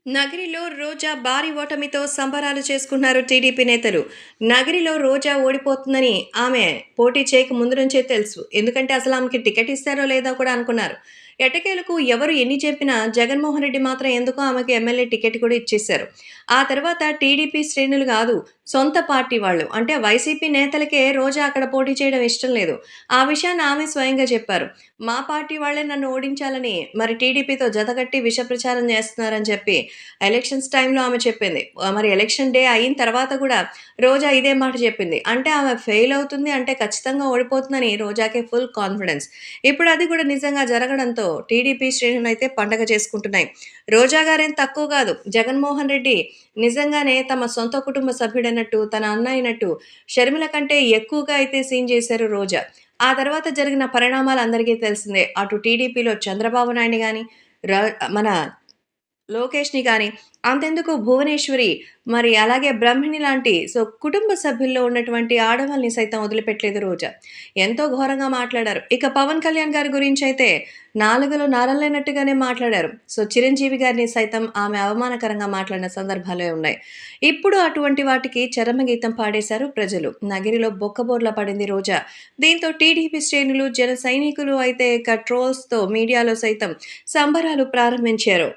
నగిరిలో రోజా భారీ ఓటమితో సంబరాలు చేసుకున్నారు టీడీపీ నేతలు. నగిరిలో రోజా ఓడిపోతుందని ఆమె పోటీ చేయక ముందు నుంచే తెలుసు. ఎందుకంటే అసలు ఆమెకి టికెట్ ఇస్తారో లేదో కూడా అనుకున్నారు. ఎట్టకేలకు ఎవరు ఎన్ని చెప్పినా జగన్మోహన్ రెడ్డి మాత్రం ఎందుకో ఆమెకి ఎమ్మెల్యే టికెట్ కూడా ఇచ్చేశారు. ఆ తర్వాత టీడీపీ శ్రేణులు కాదు, సొంత పార్టీ వాళ్ళు అంటే వైసీపీ నేతలకే రోజా అక్కడ పోటీ చేయడం ఇష్టం లేదు. ఆ విషయాన్ని ఆమె స్వయంగా చెప్పారు. మా పార్టీ వాళ్ళే నన్ను ఓడించాలని మరి టీడీపీతో జతకట్టి విష ప్రచారం చేస్తున్నారని చెప్పి ఎలక్షన్స్ టైమ్‌లో ఆమె చెప్పింది. మరి ఎలక్షన్ డే అయిన తర్వాత కూడా రోజా ఇదే మాట చెప్పింది. అంటే ఆమె ఫెయిల్ అవుతుంది అంటే ఖచ్చితంగా ఓడిపోతుందని రోజాకే ఫుల్ కాన్ఫిడెన్స్. ఇప్పుడు అది కూడా నిజంగా జరగడంతో టీడీపీ శ్రేణులైతే పండగ చేసుకుంటున్నాయి. రోజా గారేం తక్కువ కాదు. జగన్మోహన్ రెడ్డి నిజంగానే తమ సొంత కుటుంబ సభ్యుడన్నట్టు, తన అన్న అయినట్టు షర్మిల కంటే ఎక్కువగా అయితే సీన్ చేశారు రోజా. ఆ తర్వాత జరిగిన పరిణామాలు అందరికీ తెలిసిందే. అటు టీడీపీలో చంద్రబాబు నాయుడుని గాని, ర మన లోకేష్‌ని గాని, అంతెందుకు భువనేశ్వరి, మరి అలాగే బ్రహ్మిణి లాంటి కుటుంబ సభ్యుల్లో ఉన్నటువంటి ఆడవాళ్ళని సైతం వదిలిపెట్టలేదు రోజా. ఎంతో ఘోరంగా మాట్లాడారు. ఇక పవన్ కళ్యాణ్ గారి గురించైతే నాలుకలో నారలు లేనట్టుగానే మాట్లాడారు. చిరంజీవి గారిని సైతం ఆమె అవమానకరంగా మాట్లాడిన సందర్భాలే ఉన్నాయి. ఇప్పుడు అటువంటి వాటికి చరమగీతం పాడేశారు ప్రజలు. నగిరిలో బొక్కబోర్లా పడింది రోజా. దీంతో టీడీపీ శ్రేణులు, జన సైనికులు అయితే ఇక ట్రోల్స్‌తో మీడియాలో సైతం సంబరాలు ప్రారంభించారు.